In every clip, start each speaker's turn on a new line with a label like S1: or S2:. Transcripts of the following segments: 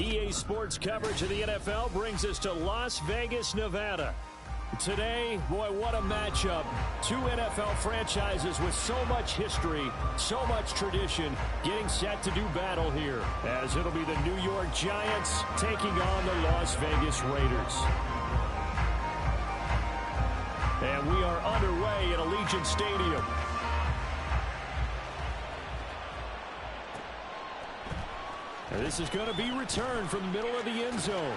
S1: EA Sports coverage of the NFL brings us to Las Vegas, Nevada. Today, boy, what a matchup. Two NFL franchises with so much history, so much tradition, getting set to do battle here, as it'll be the New York Giants taking on the Las Vegas Raiders. And we are underway at Allegiant Stadium. This is going to be returned from the middle of the end zone.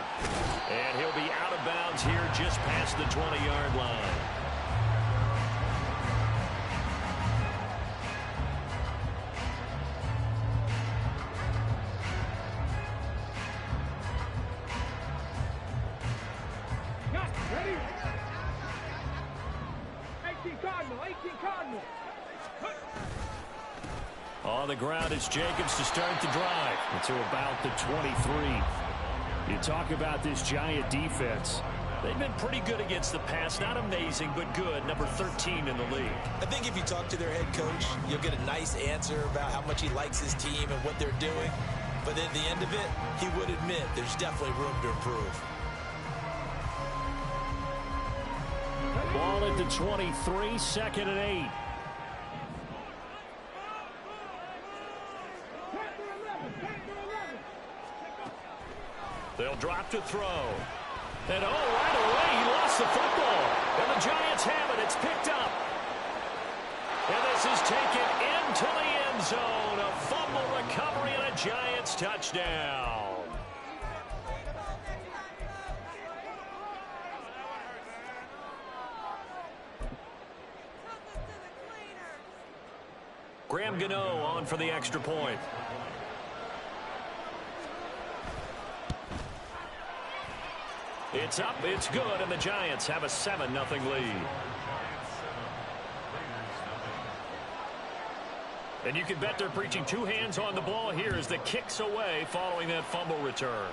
S1: And he'll be out of bounds here just past the 20-yard line.
S2: Ready? 18 Cardinal.
S1: On the ground is Jacobs to start the drive until about the 23. You talk about this Giant defense. They've been pretty good against the pass. Not amazing, but good. Number 13 in the league.
S3: I think if you talk to their head coach, you'll get a nice answer about how much he likes his team and what they're doing. But at the end of it, he would admit there's definitely room to improve.
S1: Ball at the 23, 2nd and 8. They'll drop to throw. And right away, he lost the football. And the Giants have it. It's picked up. And this is taken into the end zone. A fumble recovery and a Giants touchdown. Graham Gano on for the extra point. It's up, it's good, and the Giants have a 7-0 lead. And you can bet they're preaching two hands on the ball here as the kick's away following that fumble return.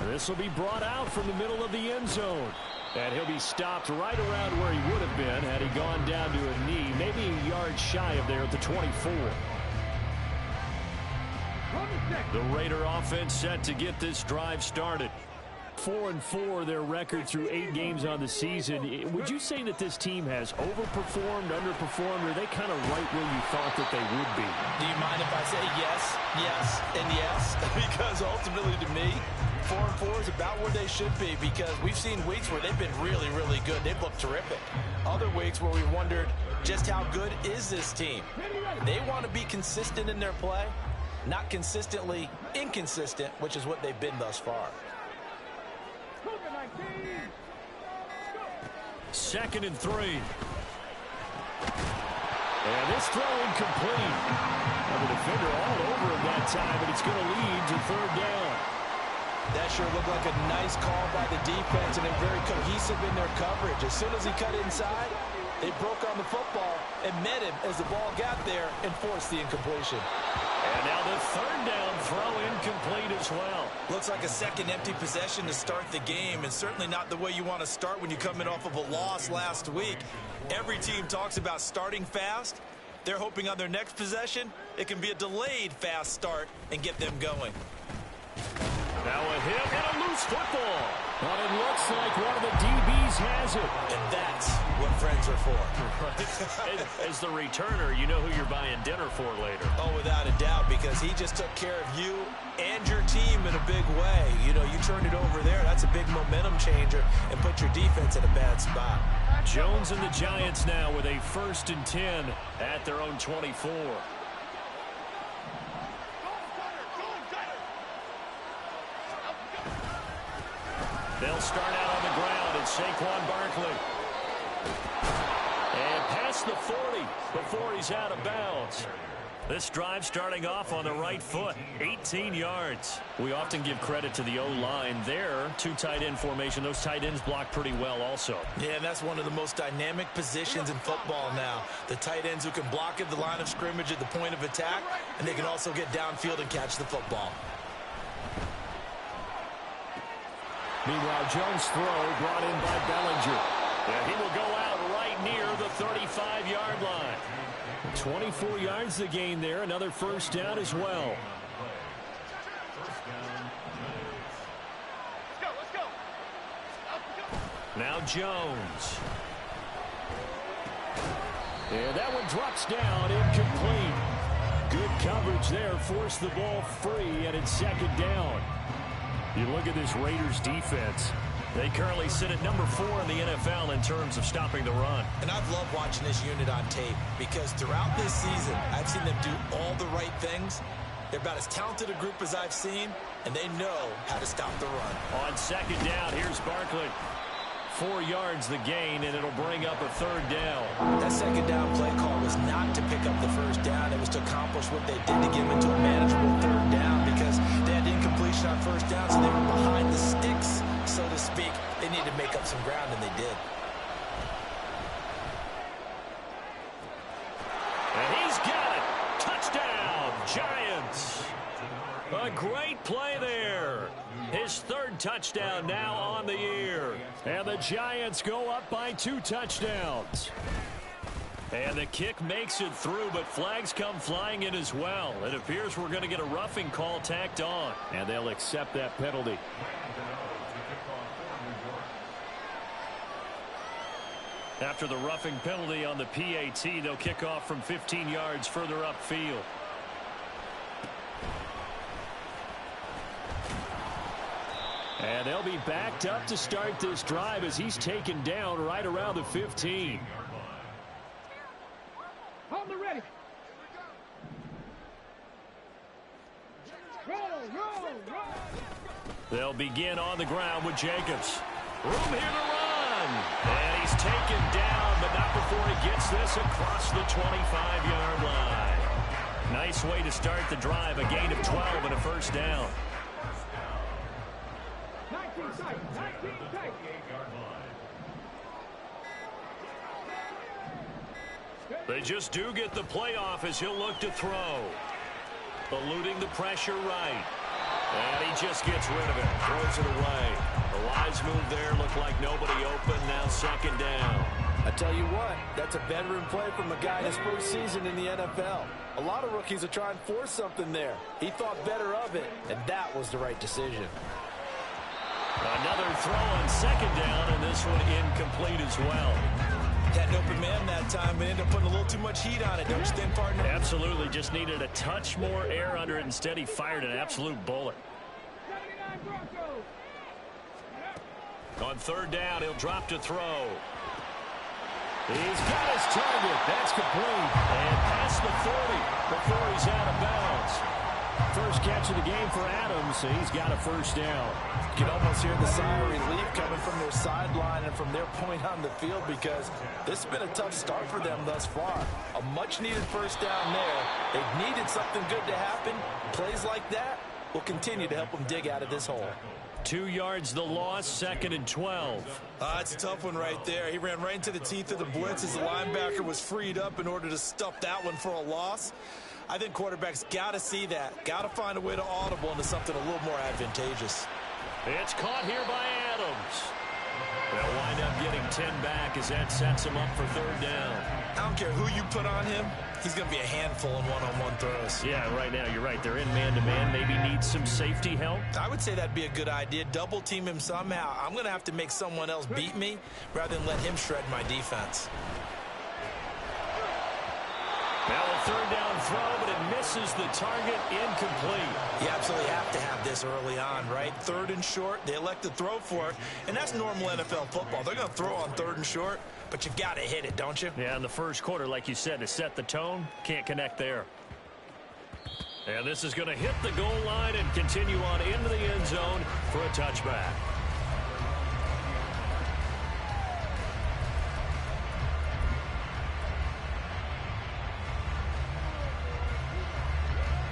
S1: This will be brought out from the middle of the end zone. And he'll be stopped right around where he would have been had he gone down to a knee, maybe a yard shy of there at the 24. The Raider offense set to get this drive started. 4-4 their record through 8 games on the season. Would you say that this team has overperformed, underperformed, or are they kind of right where you thought that they would be?
S3: Do you mind if I say yes, and yes? Because ultimately to me, 4-4 is about where they should be, because we've seen weeks where they've been really, really good. They've looked terrific. Other weeks where we wondered just how good is this team. They want to be consistent in their play, not consistently inconsistent, which is what they've been thus far.
S1: 2nd and 3. And this throw incomplete. And the defender all over him that time, but it's going to lead to 3rd down.
S3: That sure looked like a nice call by the defense, and they're very cohesive in their coverage. As soon as he cut inside, they broke on the football and met him as the ball got there and forced the incompletion.
S1: And now the 3rd down throw incomplete as well.
S3: Looks like a second empty possession to start the game, and certainly not the way you want to start when you come in off of a loss last week. Every team talks about starting fast. They're hoping on their next possession, it can be a delayed fast start and get them going.
S1: Now a hit and a loose football. But it looks like one of the DBs has it.
S3: And that's what friends are for.
S1: Right. As the returner, you know who you're buying dinner for later.
S3: Oh, without a doubt, because he just took care of you and your team in a big way. You know, you turned it over there. That's a big momentum changer and put your defense in a bad spot.
S1: Jones and the Giants now with a 1st and 10 at their own 24. They'll start out on the ground. It's Saquon Barkley. And past the 40 before he's out of bounds. This drive starting off on the right foot, 18 yards. We often give credit to the O-line there. Two tight end formation. Those tight ends block pretty well also.
S3: Yeah, and that's one of the most dynamic positions in football now. The tight ends who can block at the line of scrimmage at the point of attack, and they can also get downfield and catch the football.
S1: Meanwhile, Jones' throw brought in by Bellinger. And he will go out right near the 35-yard line. 24 yards the gain there. Another first down as well.
S2: Let's go.
S1: Now Jones. And that one drops down, incomplete. Good coverage there. Forced the ball free, and it's second down. You look at this Raiders defense. They currently sit at number 4 in the NFL in terms of stopping the run.
S3: And I've loved watching this unit on tape because throughout this season, I've seen them do all the right things. They're about as talented a group as I've seen, and they know how to stop the run.
S1: On second down, here's Barkley. 4 yards the gain, and it'll bring up a third down.
S3: That second down play call was not to pick up the first down. It was to accomplish what they did to get them into a manageable third down because they had incompletion on first down, so they were behind the sticks, so to speak. They needed to make up some ground, and they did.
S1: And he's got it. Touchdown, Giants. A great play there. His third touchdown now on the year. And the Giants go up by 2 touchdowns. And the kick makes it through, but flags come flying in as well. It appears we're going to get a roughing call tacked on. And they'll accept that penalty. After the roughing penalty on the PAT, they'll kick off from 15 yards further upfield. And they'll be backed up to start this drive as he's taken down right around the 15.
S2: On the ready. Roll.
S1: They'll begin on the ground with Jacobs. Room here to run. And he's taken down, but not before he gets this across the 25-yard line. Nice way to start the drive. A gain of 12 and a first down.
S2: 19 tight.
S1: They just do get the playoff as he'll look to throw. Eluding the pressure right. And he just gets rid of it. Throws it away. The wise move there. Looked like nobody open. Now second down.
S3: I tell you what, that's a veteran play from a guy in his first season in the NFL. A lot of rookies are trying to force something there. He thought better of it, and that was the right decision.
S1: Another throw on second down, and this one incomplete as well.
S3: Had an open man that time, but ended up putting a little too much heat on it, don't you think, partner?
S1: Absolutely. Just needed a touch more air under it. Instead, he fired an absolute bullet.
S2: 79 Broncos.
S1: On third down, he'll drop to throw. He's got his target. That's complete. And past the 40 before he's out of bounds. First catch of the game for Adams. So he's got a first down.
S3: You can almost hear the sigh of relief coming from their sideline and from their point on the field because this has been a tough start for them thus far. A much-needed first down there. They've needed something good to happen. Plays like that will continue to help them dig out of this hole.
S1: 2 yards the loss, second and 12.
S3: It's a tough one right there. He ran right into the teeth of the blitz as the linebacker was freed up in order to stuff that one for a loss. I think quarterbacks got to see that. Got to find a way to audible into something a little more advantageous.
S1: It's caught here by Adams. They'll wind up getting 10 back as that sets him up for third down.
S3: I don't care who you put on him. He's going to be a handful in one-on-one throws.
S1: Yeah, right now you're right. They're in man-to-man. Maybe need some safety help.
S3: I would say that'd be a good idea. Double team him somehow. I'm going to have to make someone else beat me rather than let him shred my defense.
S1: Now a third down throw, but it misses the target, incomplete.
S3: You absolutely have to have this early on, right? Third and short, they elect to throw for it, and that's normal NFL football. They're going to throw on third and short, but you got to hit it, don't you?
S1: Yeah, in the first quarter, like you said, to set the tone, can't connect there. And this is going to hit the goal line and continue on into the end zone for a touchback.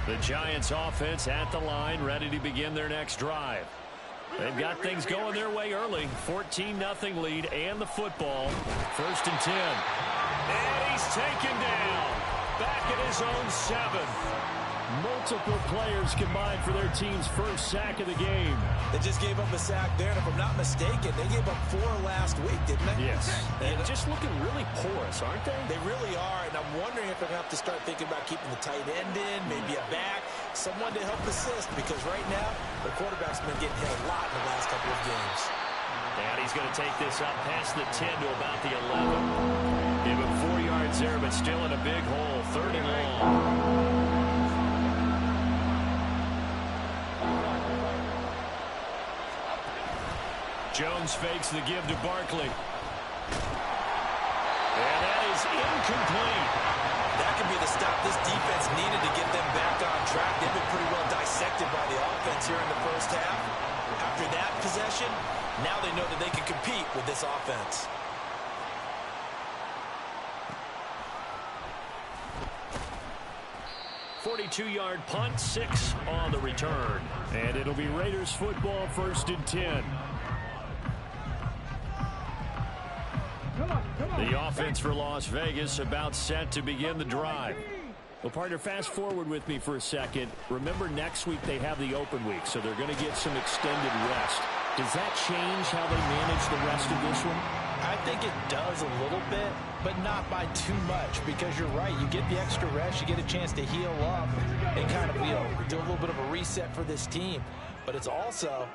S1: The Giants offense at the line, ready to begin their next drive. They've got things going their way early. 14-0 lead and the football. 1st and 10. And he's taken down. Back at his own 7. Multiple players combined for their team's first sack of the game.
S3: They just gave up a sack there, and if I'm not mistaken, they gave up 4 last week, didn't they?
S1: Yes. And just looking really porous, aren't they?
S3: They really are, and I'm wondering if they're going to have to start thinking about keeping the tight end in, maybe a back, someone to help assist, because right now, the quarterback's been getting hit a lot in the last couple of games.
S1: And he's going to take this up past the 10 to about the 11. Give him 4 yards there, but still in a big hole. 3rd and long. Jones fakes the give to Barkley. And that is incomplete.
S3: That could be the stop this defense needed to get them back on track. They've been pretty well dissected by the offense here in the first half. After that possession, now they know that they can compete with this offense.
S1: .42-yard punt, 6 on the return. And it'll be Raiders football, 1st and 10. The offense for Las Vegas about set to begin the drive. Well, partner, fast forward with me for a second. Remember, next week they have the open week, so they're going to get some extended rest. Does that change how they manage the rest of this one?
S3: I think it does a little bit, but not by too much, because you're right. You get the extra rest, you get a chance to heal up and kind of, do a little bit of a reset for this team. But it's also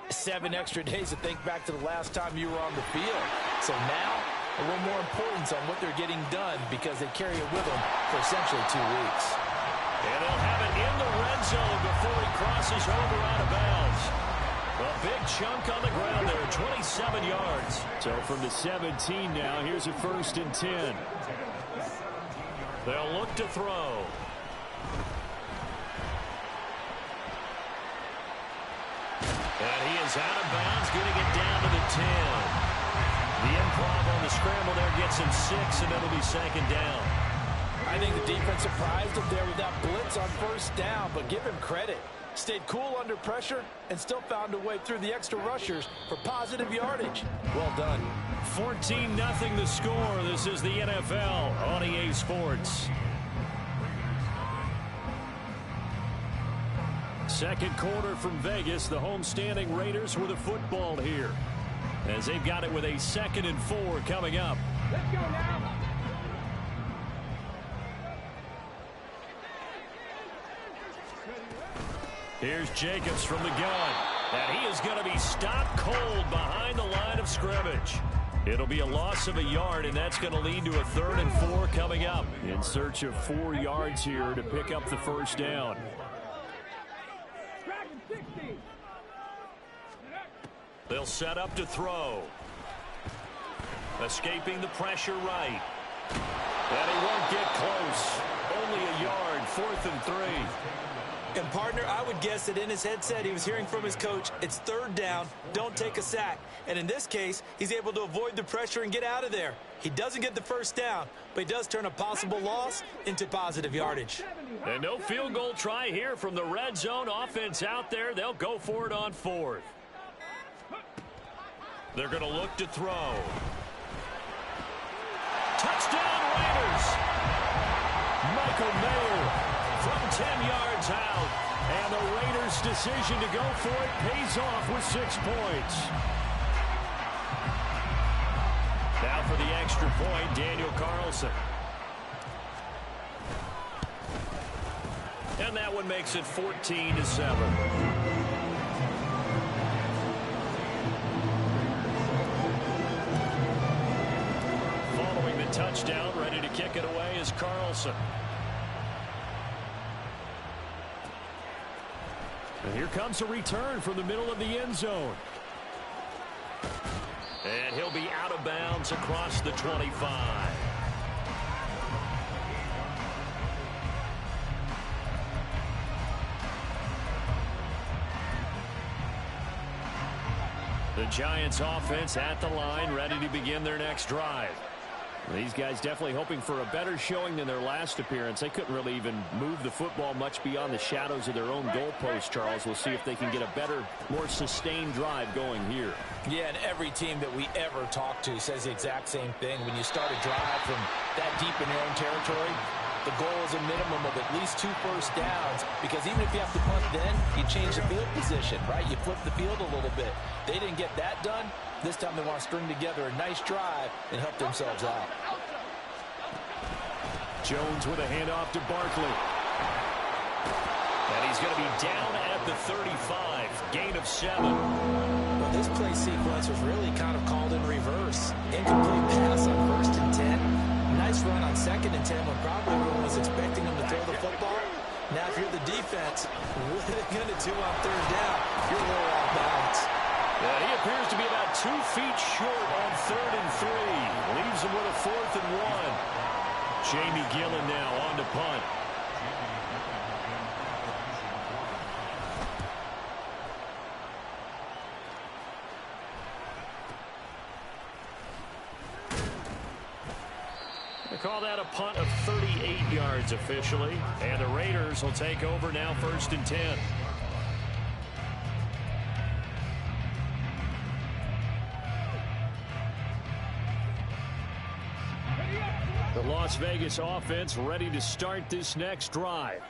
S3: 7 extra days to think back to the last time you were on the field. So now, a little more importance on what they're getting done, because they carry it with them for essentially 2 weeks.
S1: And they'll have it in the red zone before he crosses over out of bounds. A big chunk on the ground there, 27 yards. So from the 17 now, here's a 1st and 10. They'll look to throw. And he is out of bounds, getting it down to the 10. The improv on the scramble there gets him 6, and it'll be 2nd down.
S3: I think the defense surprised him there with that blitz on 1st down, but give him credit. Stayed cool under pressure and still found a way through the extra rushers for positive yardage. Well done.
S1: 14-0 the score. This is the NFL on EA Sports. Second quarter from Vegas. The homestanding Raiders with a football here, as they've got it with a 2nd and 4 coming up.
S2: Let's go now.
S1: Here's Jacobs from the gun. And he is going to be stopped cold behind the line of scrimmage. It'll be a loss of a yard, and that's going to lead to a 3rd and 4 coming up. In search of 4 yards here to pick up the 1st down. They'll set up to throw. Escaping the pressure right. And he won't get close. Only a yard, 4th and 3.
S3: And, partner, I would guess that in his headset he was hearing from his coach, it's 3rd down, don't take a sack. And in this case, he's able to avoid the pressure and get out of there. He doesn't get the 1st down, but he does turn a possible loss into positive yardage.
S1: And no field goal try here from the red zone offense out there. They'll go for it on 4th. They're going to look to throw. Touchdown, Raiders! Michael Mayer from 10 yards out. And the Raiders' decision to go for it pays off with 6 points. Now for the extra point, Daniel Carlson. And that one makes it 14-7. Touchdown, ready to kick it away is Carlson. And here comes a return from the middle of the end zone. And he'll be out of bounds across the 25. The Giants offense at the line, ready to begin their next drive. These guys definitely hoping for a better showing than their last appearance. They couldn't really even move the football much beyond the shadows of their own goalpost, Charles. We'll see if they can get a better, more sustained drive going here.
S3: Yeah, and every team that we ever talk to says the exact same thing. When you start a drive from that deep in your own territory, the goal is a minimum of at least 2 first downs, because even if you have to punt then, you change the field position, right? You flip the field a little bit. They didn't get that done. This time they want to string together a nice drive and help themselves out.
S1: Jones with a handoff to Barkley. And he's going to be down at the 35. Gain of 7.
S3: Well, this play sequence was really kind of called in reverse. Incomplete pass on 1st and 10. Nice run on 2nd and 10 when probably everyone was expecting him to throw the football. Now, if you're the defense, what are they going to do on 3rd down? You're a little off balance.
S1: Yeah, he appears to be about 2 feet short on 3rd and 3. Leaves him with a 4th and 1. Jamie Gillen now on to punt. They call that a punt of 38 yards officially. And the Raiders will take over now 1st and 10. The Las Vegas offense ready to start this next drive.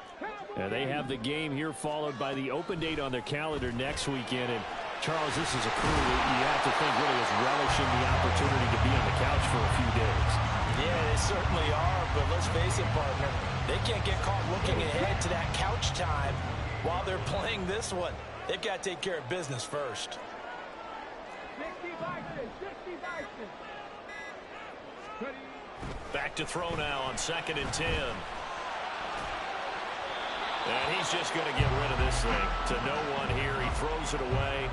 S1: And they have the game here followed by the open date on their calendar next weekend. And Charles, this is a crew that you have to think really is relishing the opportunity to be on the couch for a few days.
S3: Yeah, they certainly are, but let's face it, partner. They can't get caught looking ahead to that couch time while they're playing this one. They've got to take care of business first.
S2: 60 boxes, 60 boxes.
S1: Back to throw now on 2nd and 10. And he's just going to get rid of this thing to no one here. He throws it away,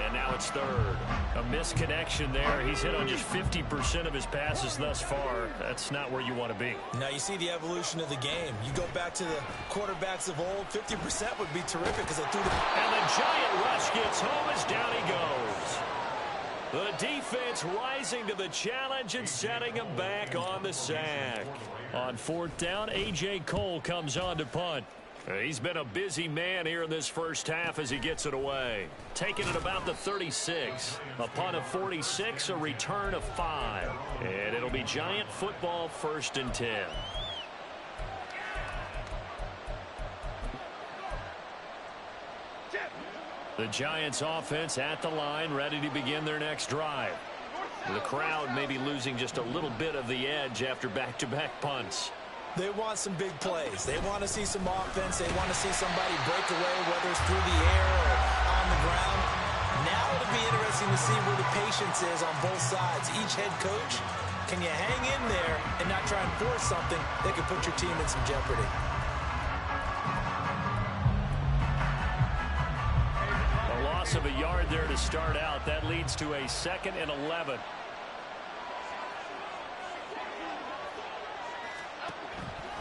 S1: and now it's 3rd. A misconnection there. He's hit on just 50% of his passes thus far. That's not where you want to be.
S3: Now you see the evolution of the game. You go back to the quarterbacks of old, 50% would be terrific because they threw the...
S1: And the giant rush gets home as down he goes. The defense rising to the challenge and setting him back on the sack. On 4th down, A.J. Cole comes on to punt. He's been a busy man here in this first half as he gets it away. Taking it about the 36. A punt of 46, a return of 5. And it'll be Giant football 1st and 10. The Giants offense at the line, ready to begin their next drive. The crowd may be losing just a little bit of the edge after back-to-back punts.
S3: They want some big plays. They want to see some offense. They want to see somebody break away, whether it's through the air or on the ground. Now it'll be interesting to see where the patience is on both sides. Each head coach, can you hang in there and not try and force something that could put your team in some jeopardy?
S1: Loss of a yard there to start out. That leads to a 2nd and 11.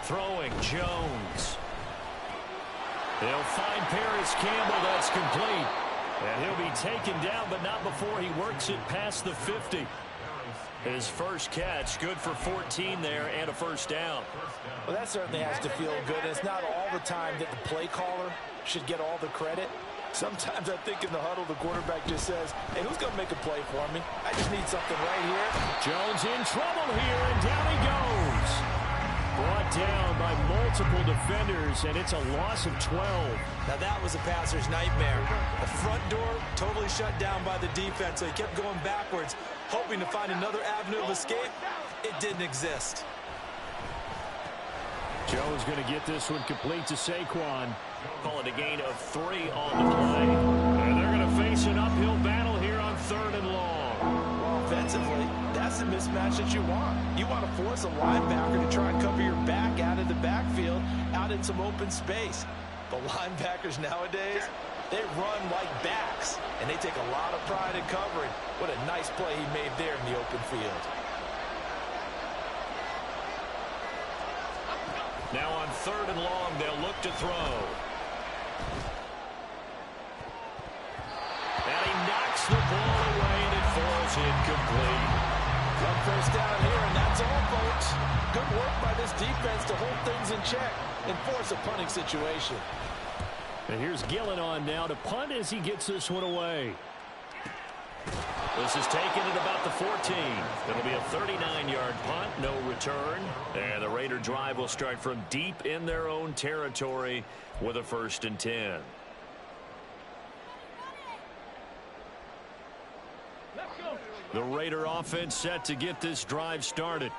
S1: Throwing Jones. He'll find Paris Campbell. That's complete. And he'll be taken down, but not before he works it past the 50. His first catch, good for 14 there and a 1st down.
S3: Well, that certainly has to feel good. It's not all the time that the play caller should get all the credit. Sometimes I think in the huddle, the quarterback just says, hey, who's going to make a play for me? I just need something right here.
S1: Jones in trouble here, and down he goes. Brought down by multiple defenders, and it's a loss of 12.
S3: Now that was a passer's nightmare. The front door totally shut down by the defense, so he kept going backwards, hoping to find another avenue of escape. It didn't exist.
S1: Jones going to get this one complete to Saquon. Call it a gain of 3 on the play. And they're going to face an uphill battle here on 3rd and long.
S3: Well, offensively, that's the mismatch that you want. You want to force a linebacker to try and cover your back out of the backfield, out in some open space. The linebackers nowadays, they run like backs, and they take a lot of pride in covering. What a nice play he made there in the open field.
S1: Now on 3rd and long, they'll look to throw. And he knocks the ball away, and it falls incomplete.
S3: One first down here, and that's all, folks. Good work by this defense to hold things in check and force a punting situation.
S1: And here's Gillen on now to punt as he gets this one away. This is taken at about the 14. It'll be a 39-yard punt, no return. And the Raider drive will start from deep in their own territory with a 1st and 10. The Raider offense set to get this drive started.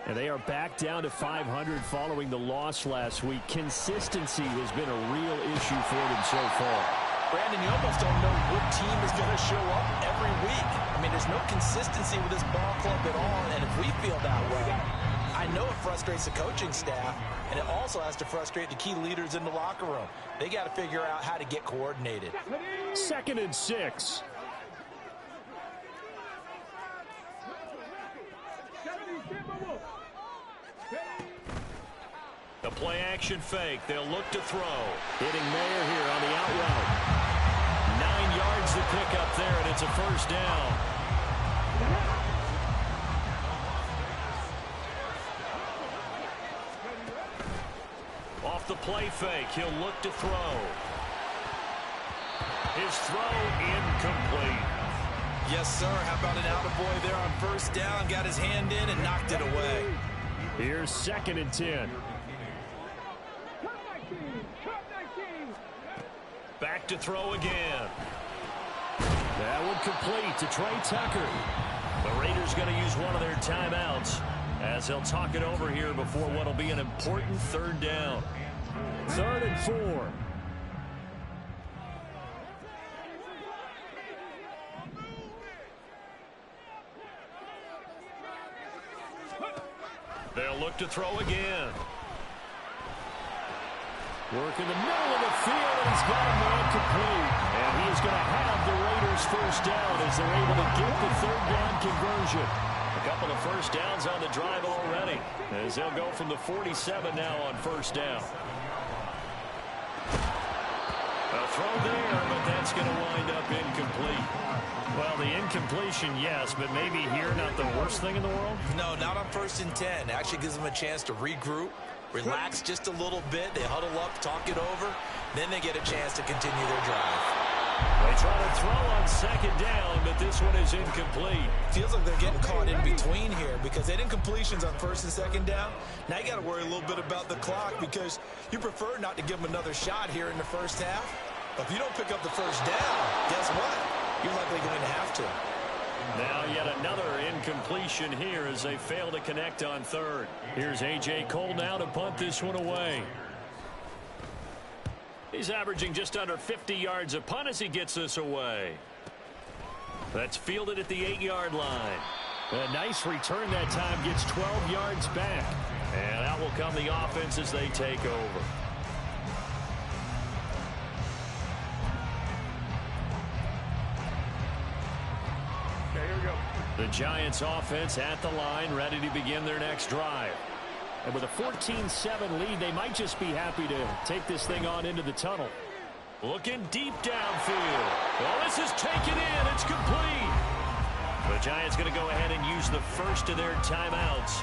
S1: And they are back down to 500 following the loss last week. Consistency has been a real issue for them so far.
S3: Brandon, you almost don't know what team is going to show up every week. I mean, there's no consistency with this ball club at all, and if we feel that way, I know it frustrates the coaching staff, and it also has to frustrate the key leaders in the locker room. They got to figure out how to get coordinated.
S1: 2nd and 6. The play action fake. They'll look to throw. Hitting Mayer here on the out route. 9 yards to pick up there, and it's a 1st down. Off the play fake, he'll look to throw. His throw incomplete.
S3: Yes, sir. How about an attaboy there on 1st down? Got his hand in and knocked it away.
S1: Here's 2nd and 10. Back to throw again. That one complete to Trey Tucker. The Raiders going to use one of their timeouts as they'll talk it over here before what will be an important 3rd down. 3rd and 4. They'll look to throw again. Work in the middle of the field, and he's got a man complete. And he is going to have the Raiders 1st down as they're able to get the 3rd down conversion. A couple of 1st downs on the drive already as they'll go from the 47 now on 1st down. A throw there, but that's going to wind up incomplete. Well, the incompletion, yes, but maybe here not the worst thing in the world?
S3: No, not on 1st and 10. Actually gives them a chance to regroup, relax just a little bit. They huddle up, talk it over. Then they get a chance to continue their drive.
S1: They try to throw on 2nd down, but this one is incomplete.
S3: Feels like they're getting caught in between here because they did incompletions on 1st and 2nd down. Now you got to worry a little bit about the clock because you prefer not to give them another shot here in the 1st half. But if you don't pick up the 1st down, guess what? You're likely going to have to.
S1: Now yet another incompletion here as they fail to connect on 3rd. Here's A.J. Cole now to punt this one away. He's averaging just under 50 yards a punt as he gets this away. That's fielded at the 8-yard line. A nice return that time, gets 12 yards back. And out will come the offense as they take over. The Giants offense at the line, ready to begin their next drive. And with a 14-7 lead, they might just be happy to take this thing on into the tunnel. Looking deep downfield. Well, this is taken in. It's complete. The Giants going to go ahead and use the first of their timeouts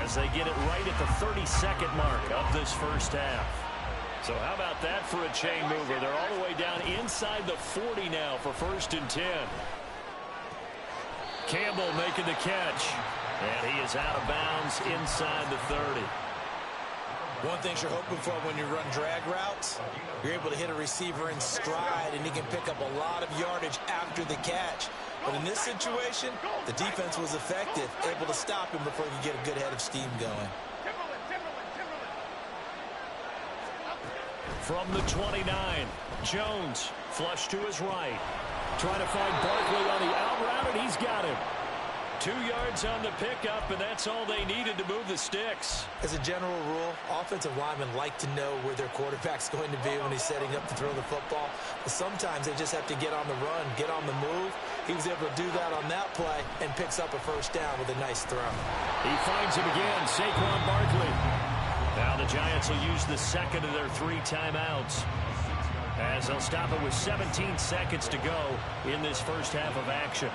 S1: as they get it right at the 32nd mark of this 1st half. So how about that for a chain mover? They're all the way down inside the 40 now for 1st and 10. Campbell making the catch, and he is out of bounds inside the 30.
S3: One thing you're hoping for when you run drag routes, you're able to hit a receiver in stride, and he can pick up a lot of yardage after the catch. But in this situation, the defense was effective, able to stop him before he could get a good head of steam going.
S1: From the 29, Jones flush to his right. Trying to find Barkley on the out route, and he's got him. 2 yards on the pickup, and that's all they needed to move the sticks.
S3: As a general rule, offensive linemen like to know where their quarterback's going to be when he's setting up to throw the football. But sometimes they just have to get on the run, get on the move. He was able to do that on that play and picks up a 1st down with a nice throw.
S1: He finds him again, Saquon Barkley. Now the Giants will use the 2nd of their 3 timeouts, as they'll stop it with 17 seconds to go in this 1st half of action.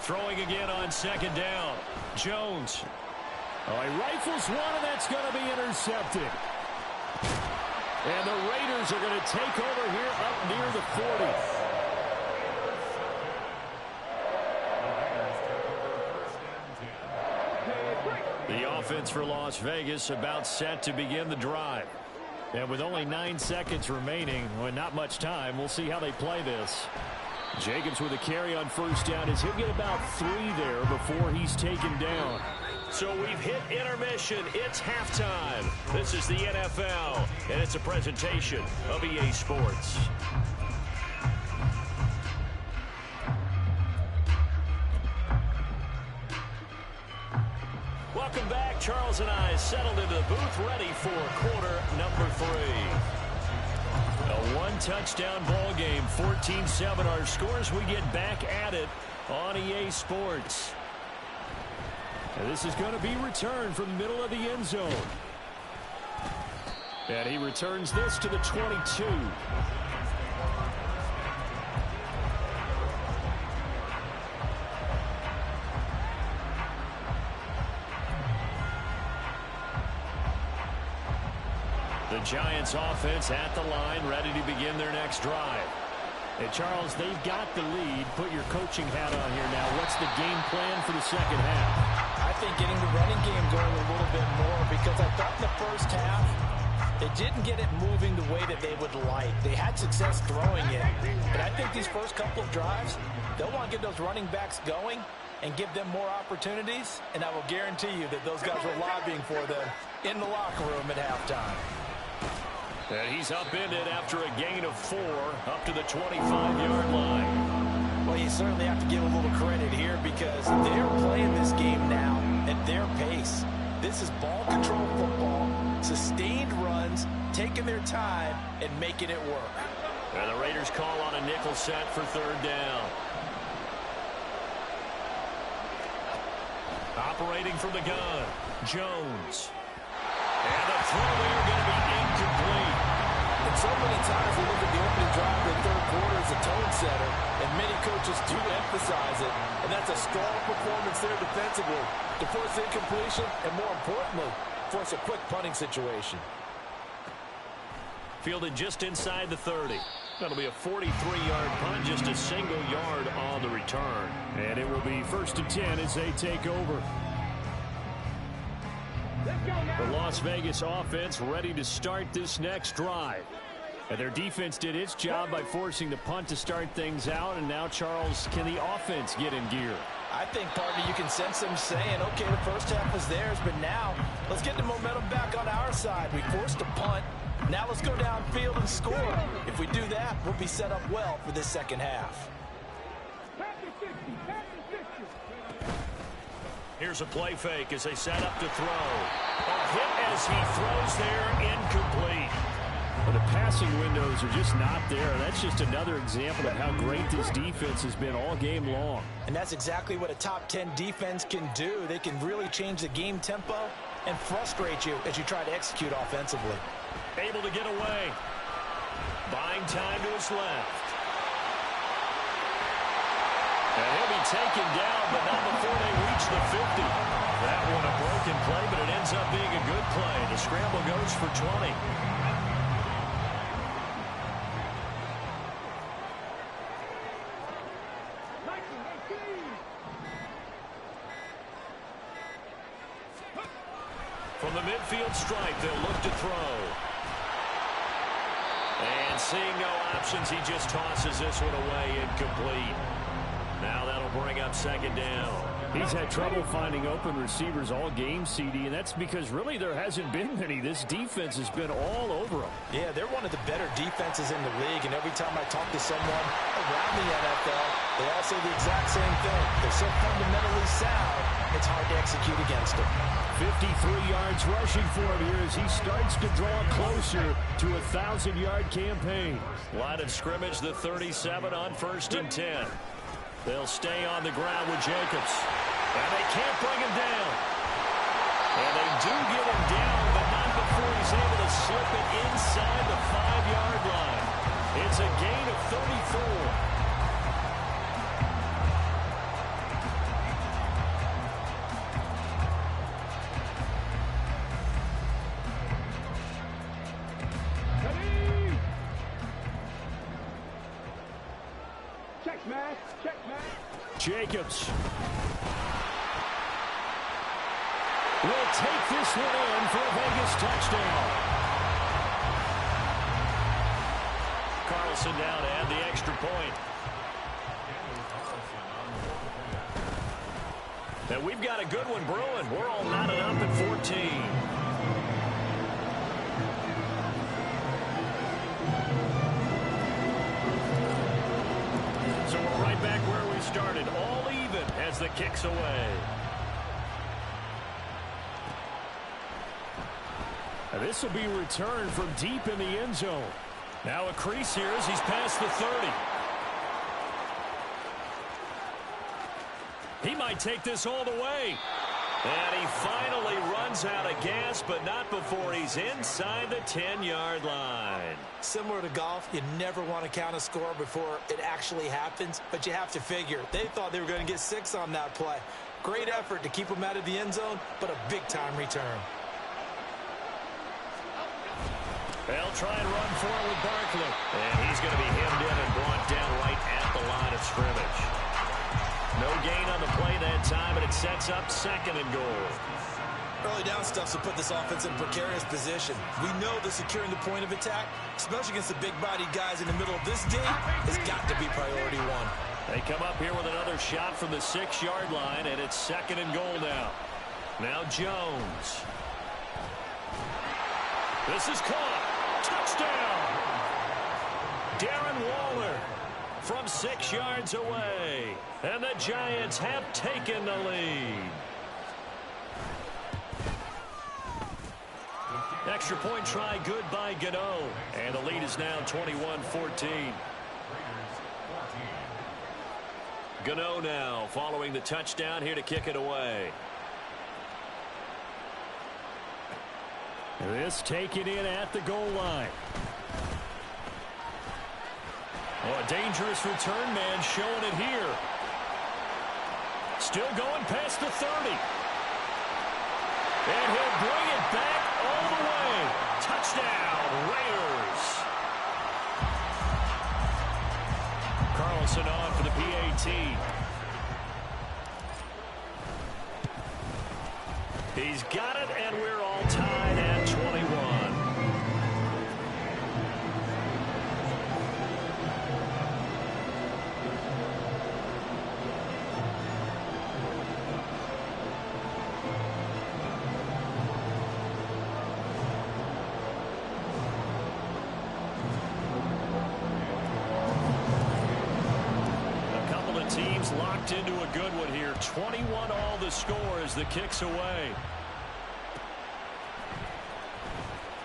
S1: Throwing again on second down. Jones. Oh, he rifles one, and that's going to be intercepted. And the Raiders are going to take over here up near the 40. The offense for Las Vegas about set to begin the drive. And with only 9 seconds remaining, well, not much time, we'll see how they play this. Jacobs with a carry on first down as he'll get about 3 there before he's taken down. So we've hit intermission. It's halftime. This is the NFL, and it's a presentation of EA Sports. Welcome back. Charles and I settled into the booth, ready for quarter number 3. A one-touchdown ball game, 14-7 our scores. We get back at it on EA Sports. And this is going to be returned from the middle of the end zone. And he returns this to the 22. The Giants offense at the line, ready to begin their next drive. And Charles, they've got the lead. Put your coaching hat on here now. What's the game plan for the second half?
S3: I think getting the running game going a little bit more, because I thought in the first half they didn't get it moving the way that they would like. They had success throwing it. But I think these first couple of drives, they'll want to get those running backs going and give them more opportunities. And I will guarantee you that those guys were lobbying for them in the locker room at halftime.
S1: And he's upended after a gain of 4 up to the 25-yard line.
S3: Well, you certainly have to give a little credit here because they're playing this game now at their pace. This is ball control football, sustained runs, taking their time, and making it work.
S1: And the Raiders call on a nickel set for third down. Operating from the gun, Jones. And the throw there going to be incomplete.
S3: And so many times we look at the opening drive of the third quarter as a tone setter, and many coaches do emphasize it. And that's a strong performance there defensively to force incompletion and, more importantly, force a quick punting situation.
S1: Fielded just inside the 30. That'll be a 43-yard punt, just a single yard on the return. And it will be 1st and 10 as they take over. The Las Vegas offense ready to start this next drive. And their defense did its job by forcing the punt to start things out. And now, Charles, can the offense get in gear?
S3: I think, partner, you can sense them saying, okay, the first half was theirs, but now let's get the momentum back on our side. We forced a punt. Now let's go downfield and score. If we do that, we'll be set up well for this second half.
S1: Here's a play fake as they set up to throw. A hit as he throws there, incomplete. Well, the passing windows are just not there. That's just another example of how great this defense has been all game long.
S3: And that's exactly what a top 10 defense can do. They can really change the game tempo and frustrate you as you try to execute offensively.
S1: Able to get away. Buying time to his left. And he'll be taken down, but not before they reach the 50. That one a broken play, but it ends up being a good play. The scramble goes for 20. From the midfield stripe, they'll look to throw. And seeing no options, he just tosses this one away, incomplete. Now that'll bring up second down. He's had trouble finding open receivers all game, CD, and that's because really there hasn't been many. This defense has been all over them.
S3: Yeah, they're one of the better defenses in the league, and every time I talk to someone around the NFL, they all say the exact same thing. They're so fundamentally sound, it's hard to execute against them.
S1: 53 yards rushing for him here as he starts to draw closer to a 1,000-yard campaign. Line of scrimmage, the 37 on 1st and 10. They'll stay on the ground with Jacobs. And they can't bring him down. And they do get him down, but not before he's able to slip it inside the 5-yard line. It's a gain of 34. Jacobs will take this one in for a Vegas touchdown. Carlson down to add the extra point. And we've got a good one brewing. We're all knotted up at 14. So we're right back where we started. All even as the kick's away. And this will be returned from deep in the end zone. Now a crease here as he's past the 30. He might take this all the way. And he finally runs out of gas, but not before he's inside the 10-yard line.
S3: Similar to golf, you never want to count a score before it actually happens, but you have to figure. They thought they were going to get 6 on that play. Great effort to keep them out of the end zone, but a big-time return.
S1: They'll try and run forward with Barkley. And he's going to be hemmed in and brought down right at the line of scrimmage. No gain on the play that time, and it sets up 2nd and goal.
S3: Early down stuff will put this offense in a precarious position. We know that securing the point of attack, especially against the big-bodied guys in the middle of this D, has got to be priority 1.
S1: They come up here with another shot from the 6-yard line, and it's 2nd and goal now. Now Jones. This is caught. Touchdown! Darren Waller from 6 yards away. And the Giants have taken the lead. Extra point try good by Gano. And the lead is now 21-14. Gano now following the touchdown here to kick it away. This taken in at the goal line. Oh, a dangerous return man showing it here. Still going past the 30. And he'll bring it back all the way. Touchdown, Raiders. Carlson on for the PAT. He's got it, and we're all tied at 21. Teams locked into a good one here. 21 all the score as the kick's away.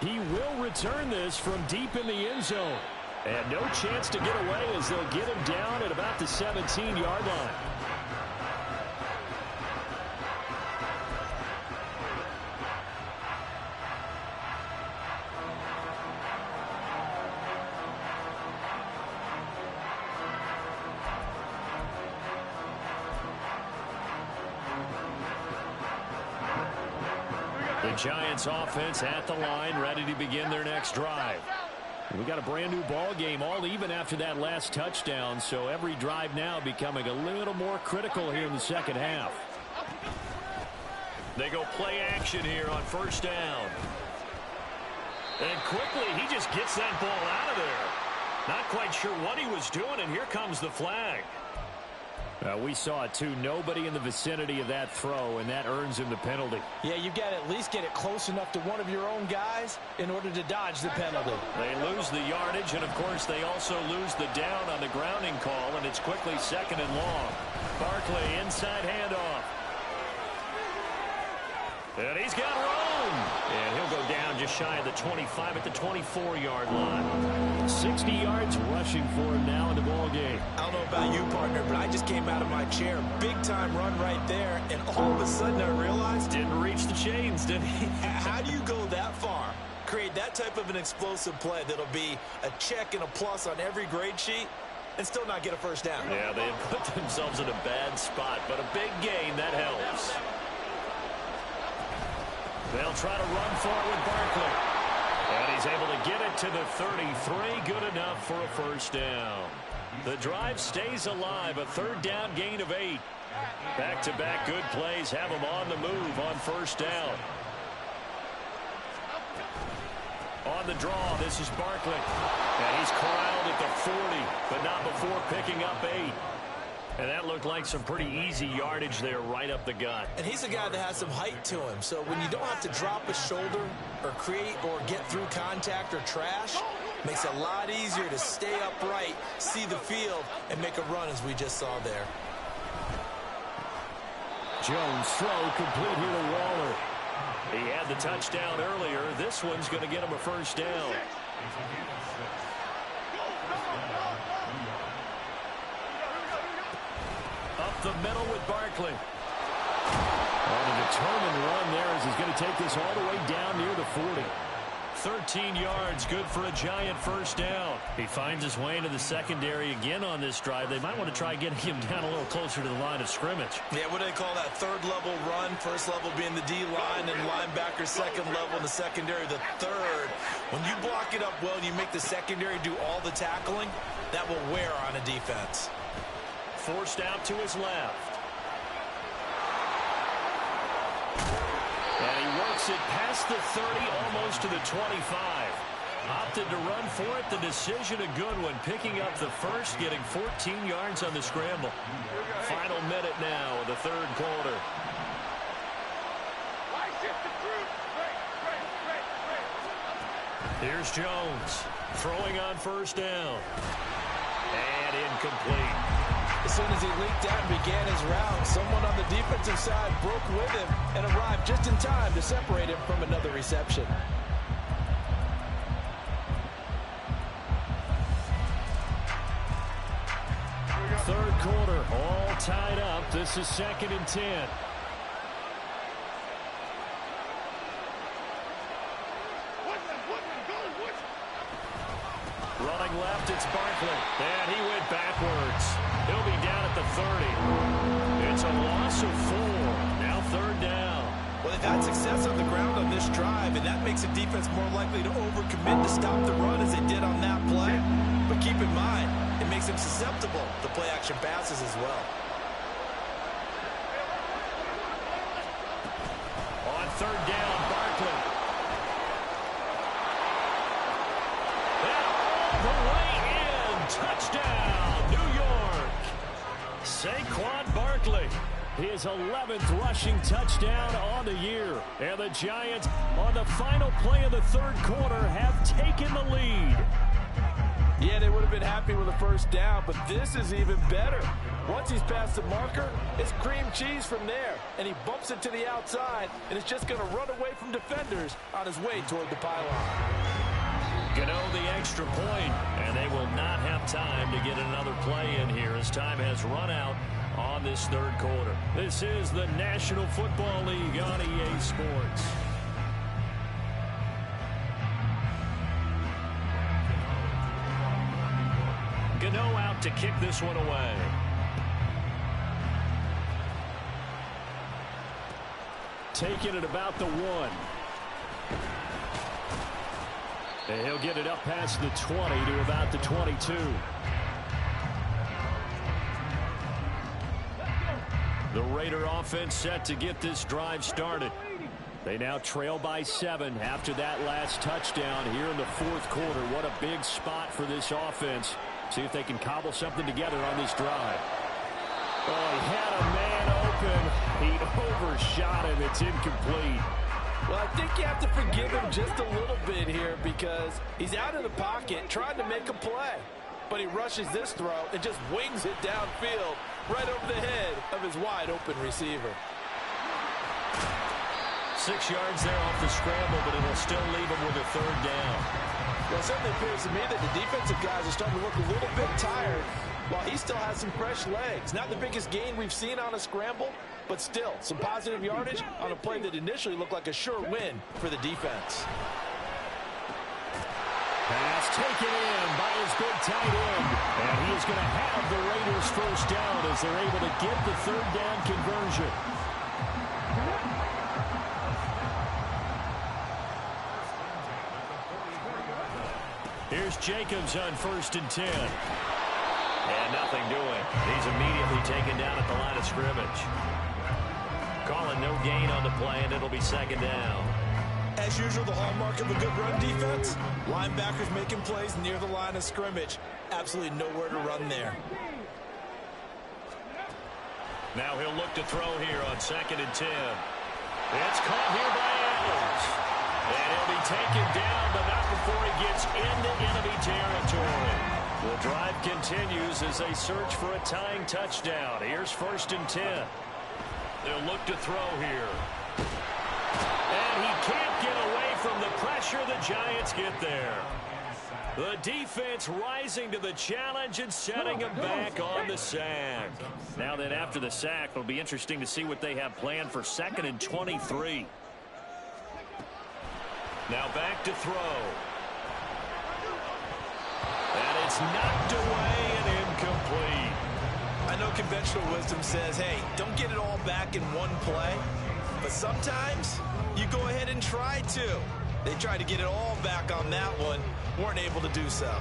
S1: He will return this from deep in the end zone. And no chance to get away as they'll get him down at about the 17-yard line. The Giants offense at the line, ready to begin their next drive. We got a brand new ball game, all even after that last touchdown, so every drive now becoming a little more critical here in the second half. They go play action here on 1st down. And quickly, he just gets that ball out of there. Not quite sure what he was doing, and here comes the flag. We saw it, too. Nobody in the vicinity of that throw, and that earns him the penalty.
S3: Yeah, you've got to at least get it close enough to one of your own guys in order to dodge the penalty.
S1: They lose the yardage, and, of course, they also lose the down on the grounding call, and it's quickly 2nd and long. Barkley, inside handoff. And he's got room. And he'll go down just shy of the 25 at the 24-yard line. 60 yards rushing for him now in the ball game.
S3: I don't know about you, partner, but I just came out of my chair. Big-time run right there, and all of a sudden I realized...
S1: Didn't reach the chains, did he?
S3: How do you go that far? Create that type of an explosive play that'll be a check and a plus on every grade sheet and still not get a 1st down.
S1: Yeah, they have put themselves in a bad spot, but a big gain, that helps. They'll try to run forward with Barkley. And he's able to get it to the 33. Good enough for a 1st down. The drive stays alive. A third down gain of 8. Back-to-back good plays have them on the move on first down. On the draw, this is Barkley. And he's corralled at the 40, but not before picking up 8. And that looked like some pretty easy yardage there right up the gut.
S3: And he's a guy that has some height to him. So when you don't have to drop a shoulder or create or get through contact or trash, makes it a lot easier to stay upright, see the field, and make a run as we just saw there.
S1: Jones throw complete here to Waller. He had the touchdown earlier. This one's going to get him a first down. Up the middle with Barkley. On a determined run there as he's going to take this all the way down near the 40. 13 yards, good for a Giant first down. He finds his way into the secondary again on this drive. They might want to try getting him down a little closer to the line of scrimmage.
S3: Yeah, what do they call that? Third level run. First level being the D-line and linebacker. Second level in the secondary, the third. When you block it up well and you make the secondary do all the tackling, that will wear on a defense.
S1: Forced out to his left. And he works it past the 30, almost to the 25. Opted to run for it. The decision a good one. Picking up the first, getting 14 yards on the scramble. Final minute now of the third quarter. Here's Jones. Throwing on first down. And incomplete.
S3: As soon as he leaked out and began his route, someone on the defensive side broke with him and arrived just in time to separate him from another reception.
S1: Third quarter, all tied up. This is 2nd and 10. Running left, it's Barkley. And he went backwards. He'll be down at the 30. It's a loss of 4. Now third down.
S3: Well, they've had success on the ground on this drive, and that makes a defense more likely to overcommit to stop the run as they did on that play. But keep in mind, it makes them susceptible to play-action passes as well.
S1: On third down, Barkley. And all the way in. Touchdown, New York. Saquon Barkley. His 11th rushing touchdown on the year. And the Giants, on the final play of the third quarter, have taken the lead.
S4: Yeah, they would have been happy with a first down, but this is even better. Once he's past the marker, it's cream cheese from there. And he bumps it to the outside, and it's just going to run away from defenders on his way toward the pylon.
S1: Gano the extra point, and they will not have time to get another play in here as time has run out on this third quarter. This is the National Football League on EA Sports. Gano out to kick this one away. Taking it about the 1. And he'll get it up past the 20 to about the 22. The Raider offense set to get this drive started. They now trail by 7 after that last touchdown here in the fourth quarter. What a big spot for this offense. See if they can cobble something together on this drive. Oh, he had a man open. He overshot him. It's incomplete.
S4: Well, I think you have to forgive him just a little bit here because he's out of the pocket trying to make a play. But he rushes this throw and just wings it downfield right over the head of his wide-open receiver.
S1: 6 yards there off the scramble, but it'll still leave him with a third down.
S4: Well, it certainly appears to me that the defensive guys are starting to look a little bit tired while he still has some fresh legs. Not the biggest gain we've seen on a scramble, but still some positive yardage on a play that initially looked like a sure win for the defense.
S1: Pass taken in by his big tight end. And he is going to have the Raiders first down as they're able to get the third down conversion. Here's Jacobs on 1st and 10. And nothing doing. He's immediately taken down at the line of scrimmage. Calling no gain on the play, and it'll be second down.
S4: As usual, the hallmark of a good run defense, linebackers making plays near the line of scrimmage. Absolutely nowhere to run there.
S1: Now he'll look to throw here on 2nd and 10. It's caught here by Adams. And he'll be taken down, but not before he gets into enemy territory. The drive continues as they search for a tying touchdown. Here's 1st and 10. They'll look to throw here. And he can't get away from the pressure. The Giants get there. The defense rising to the challenge and setting him back on the sack. Now then, after the sack, it'll be interesting to see what they have planned for 2nd and 23. Now back to throw. And it's knocked away and incomplete.
S4: I know conventional wisdom says, hey, don't get it all back in one play. But sometimes you go ahead and try to. They tried to get it all back on that one. Weren't able to do so.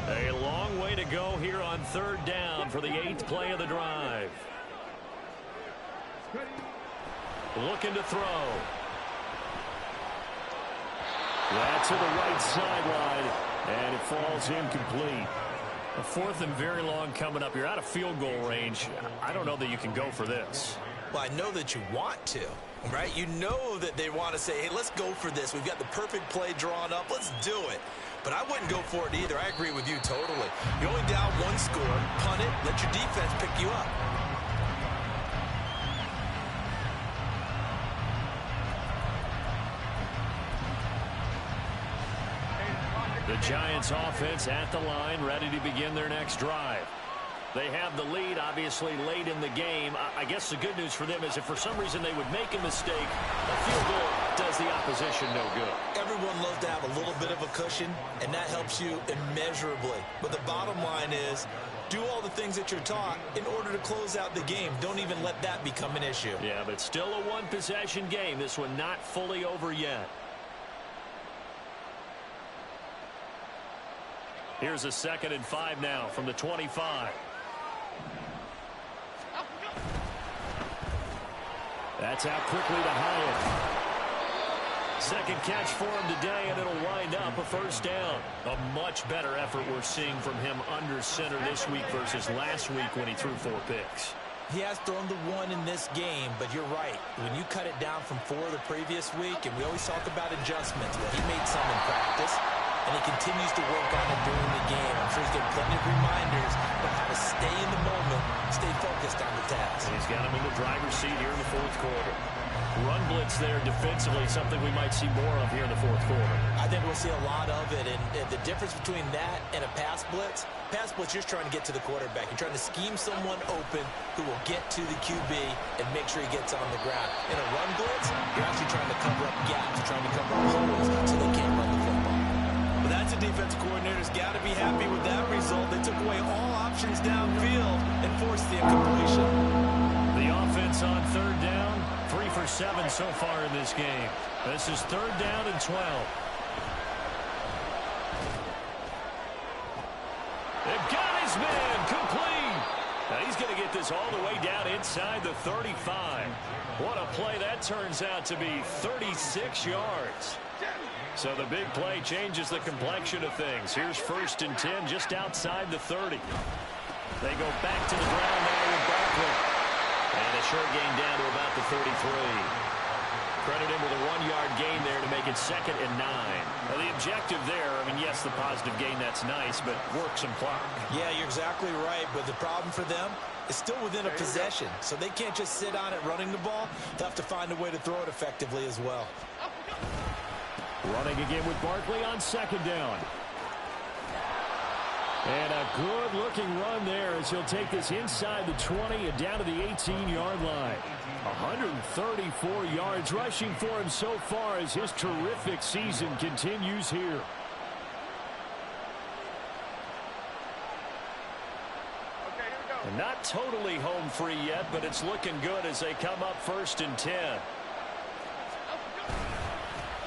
S1: A long way to go here on 3rd down for the 8th play of the drive. Looking to throw. That's to the right sideline, and it falls incomplete. A 4th and very long coming up. You're out of field goal range. I don't know that you can go for this.
S4: Well, I know that you want to, right? You know that they want to say, hey, let's go for this. We've got the perfect play drawn up. Let's do it. But I wouldn't go for it either. I agree with you totally. You're only down 1 score. Punt it. Let your defense pick you up.
S1: The Giants offense at the line, ready to begin their next drive. They have the lead, obviously, late in the game. I guess the good news for them is if for some reason they would make a mistake, a field goal does the opposition no good.
S4: Everyone loves to have a little bit of a cushion, and that helps you immeasurably. But the bottom line is, do all the things that you're taught in order to close out the game. Don't even let that become an issue.
S1: Yeah, but still a one-possession game. This one not fully over yet. Here's a 2nd and 5 now from the 25. That's out quickly to Hyatt. 2nd catch for him today, and it'll wind up a 1st down. A much better effort we're seeing from him under center this week versus last week when he threw 4 picks.
S4: He has thrown the 1 in this game, but you're right. When you cut it down from 4 the previous week, and we always talk about adjustments, well, he made some in practice, and he continues to work on it during the game. I'm sure he's getting plenty of reminders about how to stay in the moment, stay focused on the task.
S1: And he's got him in the driver's seat here in the 4th quarter. Run blitz there defensively, something we might see more of here in the 4th quarter.
S4: I think we'll see a lot of it, and the difference between that and a pass blitz, you're just trying to get to the quarterback. You're trying to scheme someone open who will get to the QB and make sure he gets on the ground. In a run blitz, you're actually trying to cover up gaps, you're trying to cover up holes so they can't run the football.
S3: But that's a defensive coordinator's got to be happy with that result. They took away all options downfield and forced the incompletion.
S1: The offense on 3rd down, 3 for 7 so far in this game. This is 3rd down and 12. They've got his man complete. Now he's going to get this all the way down inside the 35. What a play that turns out to be, 36 yards. So the big play changes the complexion of things. Here's 1st and 10 just outside the 30. They go back to the ground now with Barkley. And a short gain down to about the 33. Credit him with a 1-yard gain there to make it 2nd and 9. Now the objective there, I mean, yes, the positive gain, that's nice, but work some clock.
S4: Yeah, you're exactly right, but the problem for them is still within a possession, so they can't just sit on it running the ball. They'll have to find a way to throw it effectively as well.
S1: Running again with Barkley on 2nd down. And a good-looking run there as he'll take this inside the 20 and down to the 18-yard line. 134 yards rushing for him so far as his terrific season continues here. And not totally home free yet, but it's looking good as they come up 1st and 10.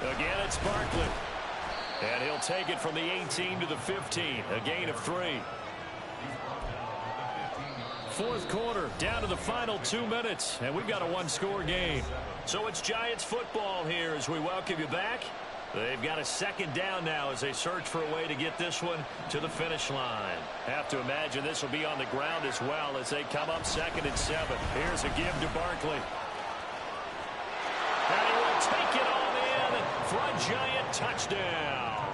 S1: Again, it's Barkley. And he'll take it from the 18 to the 15, a gain of 3. Fourth quarter, down to the final 2 minutes, and we've got a one-score game. So it's Giants football here as we welcome you back. They've got a second down now as they search for a way to get this one to the finish line. Have to imagine this will be on the ground as well as they come up 2nd and 7. Here's a give to Barkley. And he will take it on in for a Giant touchdown.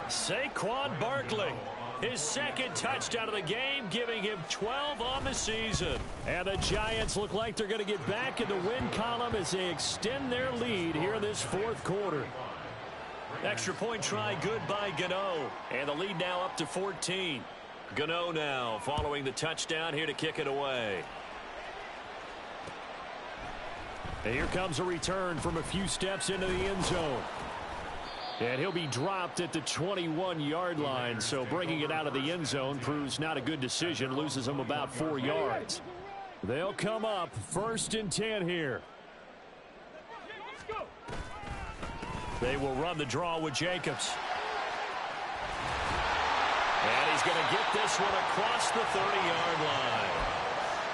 S1: Saquon Barkley. His second touchdown of the game, giving him 12 on the season. And the Giants look like they're going to get back in the win column as they extend their lead here in this fourth quarter. Extra point try good by Gano. And the lead now up to 14. Gano now following the touchdown here to kick it away. And here comes a return from a few steps into the end zone. And he'll be dropped at the 21-yard line, so bringing it out of the end zone proves not a good decision, loses him about 4 yards. They'll come up 1st and 10 here. They will run the draw with Jacobs. And he's going to get this one across the 30-yard line.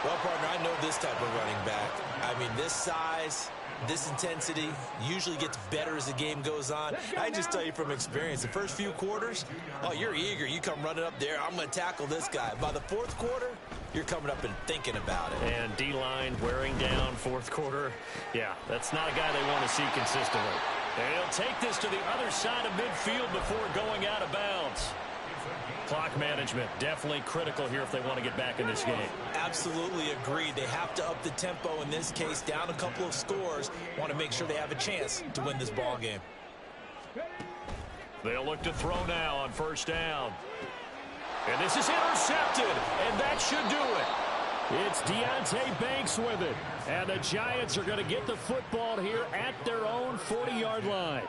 S3: Well, partner, I know this type of running back. I mean, this size, this intensity usually gets better as the game goes on. I just tell you from experience, the first few quarters, oh, you're eager. You come running up there, I'm going to tackle this guy. By the fourth quarter, you're coming up and thinking about it.
S1: And D-line wearing down fourth quarter. Yeah, that's not a guy they want to see consistently. And he'll take this to the other side of midfield before going out of bounds. Clock management definitely critical here if they want to get back in this game.
S3: Absolutely agreed. They have to up the tempo in this case, down a couple of scores. Want to make sure they have a chance to win this ball game.
S1: They'll look to throw now on 1st down. And this is intercepted, and that should do it. It's Deonte Banks with it. And the Giants are going to get the football here at their own 40-yard line.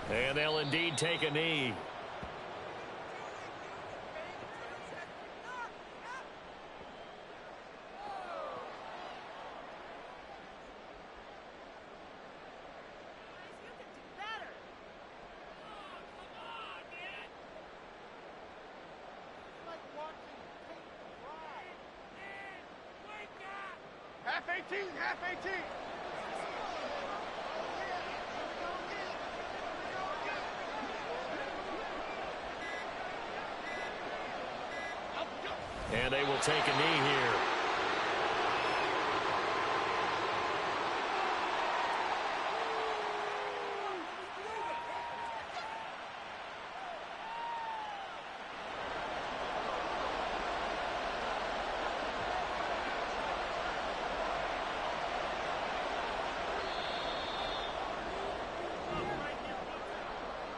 S1: And they'll indeed take a knee.
S2: Half 18.
S1: And they will take a knee here.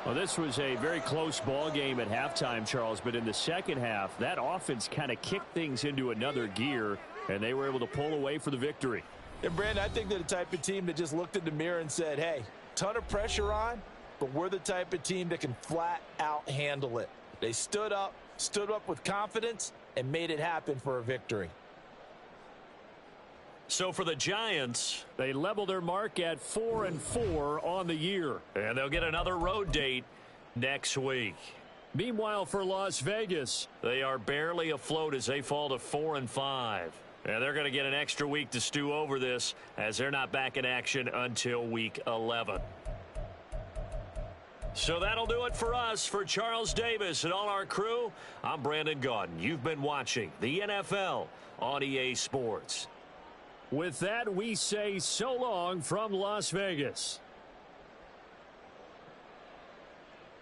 S1: Well, this was a very close ball game at halftime, Charles, but in the second half, that offense kind of kicked things into another gear, and they were able to pull away for the victory.
S4: And, Brandon, I think they're the type of team that just looked in the mirror and said, hey, ton of pressure on, but we're the type of team that can flat out handle it. They stood up with confidence, and made it happen for a victory.
S1: So for the Giants, they level their mark at 4-4 on the year. And they'll get another road date next week. Meanwhile, for Las Vegas, they are barely afloat as they fall to 4-5. And they're going to get an extra week to stew over this as they're not back in action until week 11. So that'll do it for us. For Charles Davis and all our crew, I'm Brandon Gaudin. You've been watching the NFL on EA Sports. With that, we say so long from Las Vegas.